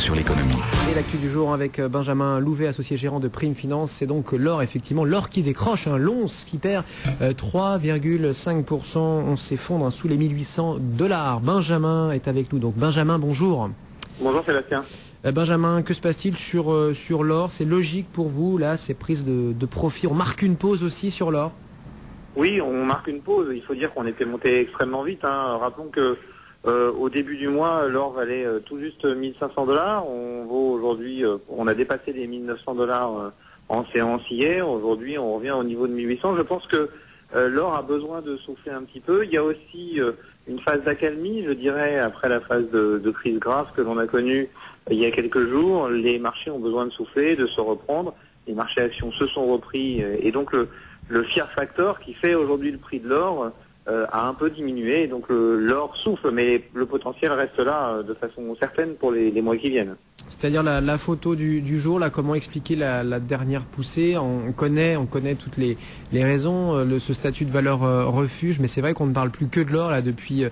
sur l'économie. Et l'actu du jour avec Benjamin Louvet, associé gérant de Prime Finance. C'est donc l'or, effectivement, l'or qui décroche, l'once qui perd 3,5%. On s'effondre sous les 1800 $. Benjamin est avec nous. Donc Benjamin, bonjour. Bonjour Sébastien. Benjamin, que se passe-t-il sur l'or? C'est logique pour vous, là, ces prises de profit? On marque une pause aussi sur l'or? Oui, on marque une pause. Il faut dire qu'on était monté extrêmement vite. Rappelons que au début du mois, l'or valait tout juste 1500 $. On vaut aujourd'hui, on a dépassé les 1900 $ en séance hier. Aujourd'hui, on revient au niveau de 1800. Je pense que l'or a besoin de souffler un petit peu. Il y a aussi une phase d'accalmie, je dirais, après la phase de crise grave que l'on a connue il y a quelques jours. Les marchés ont besoin de souffler, de se reprendre. Les marchés actions se sont repris et donc le fear factor qui fait aujourd'hui le prix de l'or a un peu diminué, donc l'or souffle, mais le potentiel reste là de façon certaine pour les mois qui viennent. C'est-à-dire la photo du jour, là, comment expliquer la dernière poussée? On connaît toutes les raisons, ce statut de valeur refuge, mais c'est vrai qu'on ne parle plus que de l'or là depuis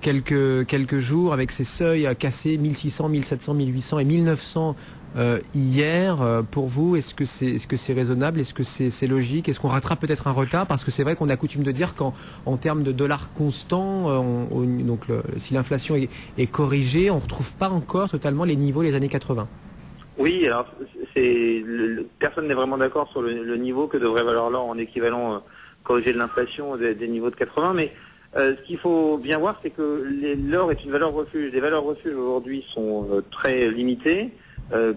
quelques jours, avec ces seuils cassés 1600, 1700, 1800 et 1900 hier. Pour vous, est-ce que c'est raisonnable? Est-ce que c'est logique? Est-ce qu'on rattrape peut-être un retard? Parce que c'est vrai qu'on a coutume de dire qu'en termes de dollars constants, si l'inflation est corrigée, on ne retrouve pas encore totalement les niveaux des années 80. Oui, alors personne n'est vraiment d'accord sur le niveau que devrait valoir l'or en équivalent corrigé de l'inflation des niveaux de 80, mais ce qu'il faut bien voir, c'est que l'or est une valeur refuge. Les valeurs refuges aujourd'hui sont très limitées.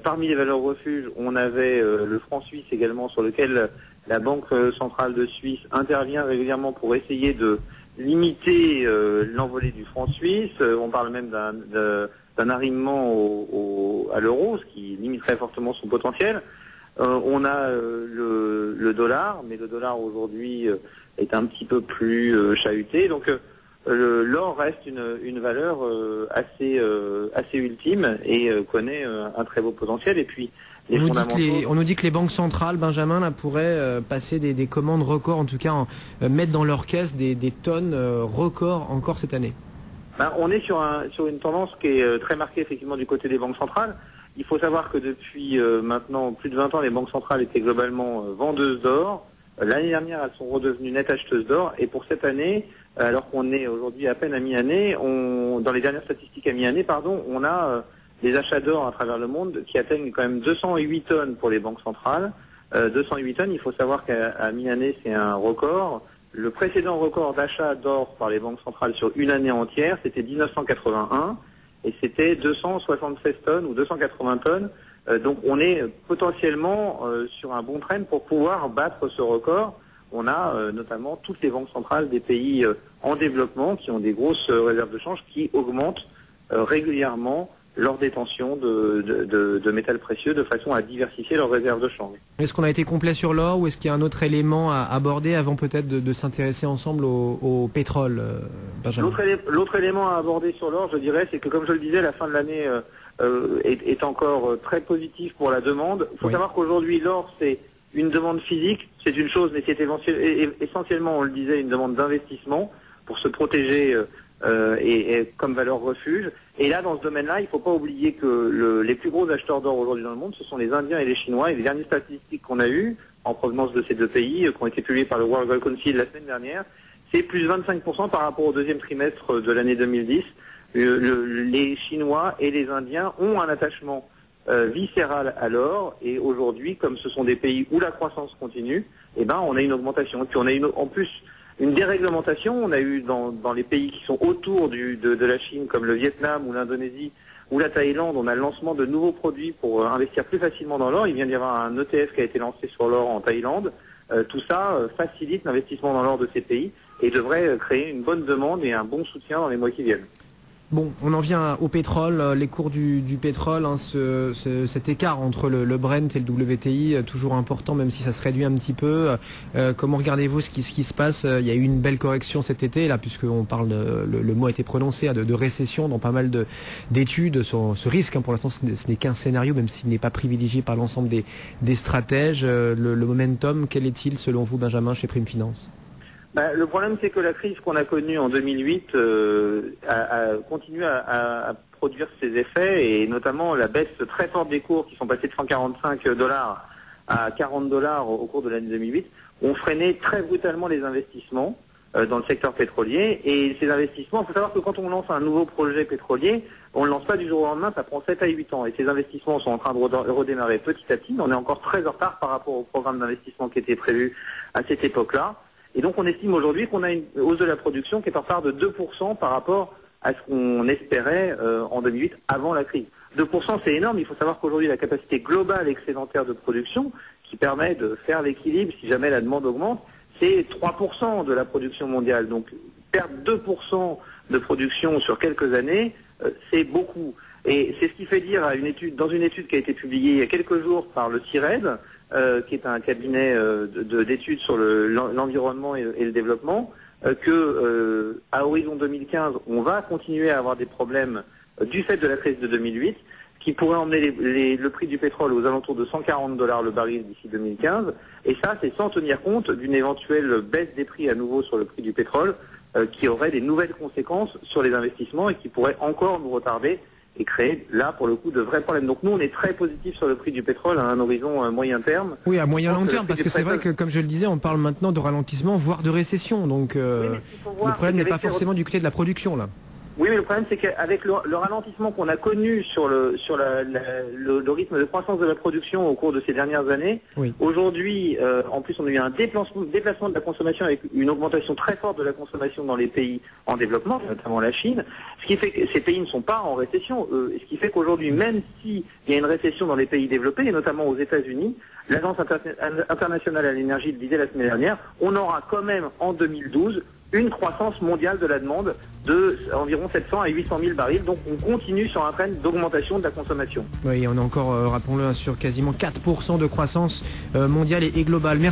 Parmi les valeurs refuges, on avait le franc suisse également, sur lequel la Banque centrale de Suisse intervient régulièrement pour essayer de limiter l'envolée du franc suisse. On parle même d'un arrimement à l'euro, ce qui limiterait fortement son potentiel. On a le dollar, mais le dollar aujourd'hui est un petit peu plus chahuté. Donc l'or reste une valeur assez ultime et connaît un très beau potentiel. Et puis on nous dit que les banques centrales, Benjamin, là, pourraient passer des commandes records, en tout cas mettre dans leur caisse des tonnes records encore cette année. On est sur une tendance qui est très marquée effectivement du côté des banques centrales. Il faut savoir que depuis maintenant plus de 20 ans, les banques centrales étaient globalement vendeuses d'or. L'année dernière, elles sont redevenues nettes acheteuses d'or. Et pour cette année, alors qu'on est aujourd'hui à peine à mi-année, dans les dernières statistiques à mi-année, on a des achats d'or à travers le monde qui atteignent quand même 208 tonnes pour les banques centrales. 208 tonnes, il faut savoir qu'à mi-année, c'est un record. Le précédent record d'achat d'or par les banques centrales sur une année entière, c'était 1981, et c'était 276 tonnes ou 280 tonnes. Donc on est potentiellement sur un bon train pour pouvoir battre ce record. On a notamment toutes les banques centrales des pays en développement qui ont des grosses réserves de change qui augmentent régulièrement leur détention de métals précieux de façon à diversifier leurs réserves de change. Est-ce qu'on a été complet sur l'or ou est-ce qu'il y a un autre élément à aborder avant peut-être de s'intéresser ensemble au pétrole, Benjamin? L'autre élément à aborder sur l'or, je dirais, c'est que comme je le disais, la fin de l'année est encore très positive pour la demande. Il faut savoir qu'aujourd'hui, l'or, c'est une demande physique, c'est une chose, mais c'est essentiellement, on le disait, une demande d'investissement pour se protéger et comme valeur refuge. Et là, dans ce domaine-là, il ne faut pas oublier que les plus gros acheteurs d'or aujourd'hui dans le monde, ce sont les Indiens et les Chinois. Et les dernières statistiques qu'on a eues, en provenance de ces deux pays, qui ont été publiées par le World Gold Council la semaine dernière, c'est plus 25% par rapport au deuxième trimestre de l'année 2010. Les Chinois et les Indiens ont un attachement viscéral à l'or, et aujourd'hui, comme ce sont des pays où la croissance continue, on a une augmentation. Et puis on a en plus une déréglementation. On a eu dans les pays qui sont autour de la Chine, comme le Vietnam ou l'Indonésie ou la Thaïlande, on a le lancement de nouveaux produits pour investir plus facilement dans l'or. Il vient d'y avoir un ETF qui a été lancé sur l'or en Thaïlande. Tout ça facilite l'investissement dans l'or de ces pays et devrait créer une bonne demande et un bon soutien dans les mois qui viennent. Bon, on en vient au pétrole, les cours du pétrole, cet écart entre le Brent et le WTI, toujours important, même si ça se réduit un petit peu. Comment regardez-vous ce qui se passe? Il y a eu une belle correction cet été, là, puisqu'on parle le mot a été prononcé, de récession dans pas mal d'études sur ce risque. Pour l'instant, ce n'est qu'un scénario, même s'il n'est pas privilégié par l'ensemble des stratèges. Le momentum, quel est-il selon vous, Benjamin, chez Prime Finance? Le problème, c'est que la crise qu'on a connue en 2008 a continué à produire ses effets, et notamment la baisse très forte des cours qui sont passés de 145 $ à 40 $ au cours de l'année 2008 ont freiné très brutalement les investissements dans le secteur pétrolier. Et ces investissements, il faut savoir que quand on lance un nouveau projet pétrolier, on ne le lance pas du jour au lendemain, ça prend 7 à 8 ans. Et ces investissements sont en train de redémarrer petit à petit, mais on est encore très en retard par rapport au programme d'investissement qui était prévu à cette époque-là. Et donc on estime aujourd'hui qu'on a une hausse de la production qui est en retard de 2% par rapport à ce qu'on espérait en 2008 avant la crise. 2% c'est énorme, il faut savoir qu'aujourd'hui la capacité globale excédentaire de production qui permet de faire l'équilibre si jamais la demande augmente, c'est 3% de la production mondiale. Donc perdre 2% de production sur quelques années, c'est beaucoup. Et c'est ce qui fait dire dans une étude qui a été publiée il y a quelques jours par le CIRED, qui est un cabinet d'études sur l'environnement et le développement, que à horizon 2015, on va continuer à avoir des problèmes du fait de la crise de 2008, qui pourrait emmener le prix du pétrole aux alentours de 140 $ le baril d'ici 2015. Et ça, c'est sans tenir compte d'une éventuelle baisse des prix à nouveau sur le prix du pétrole, qui aurait des nouvelles conséquences sur les investissements et qui pourrait encore nous retarder et créer, là, pour le coup, de vrais problèmes. Donc nous, on est très positif sur le prix du pétrole à un horizon moyen terme. Oui, à moyen long terme, parce que c'est vrai que, comme je le disais, on parle maintenant de ralentissement, voire de récession. Donc le problème n'est pas forcément du côté de la production, là. Oui, mais le problème, c'est qu'avec le ralentissement qu'on a connu sur le rythme de croissance de la production au cours de ces dernières années, oui. Aujourd'hui, en plus, on a eu un déplacement de la consommation avec une augmentation très forte de la consommation dans les pays en développement, notamment la Chine, ce qui fait que ces pays ne sont pas en récession. Ce qui fait qu'aujourd'hui, même s'il y a une récession dans les pays développés, et notamment aux États-Unis, l'Agence internationale à l'énergie le disait la semaine dernière, on aura quand même en 2012 une croissance mondiale de la demande de environ 700 à 800 000 barils. Donc on continue sur un trend d'augmentation de la consommation. Oui, on est encore, rappelons-le, sur quasiment 4% de croissance mondiale et globale. Merci.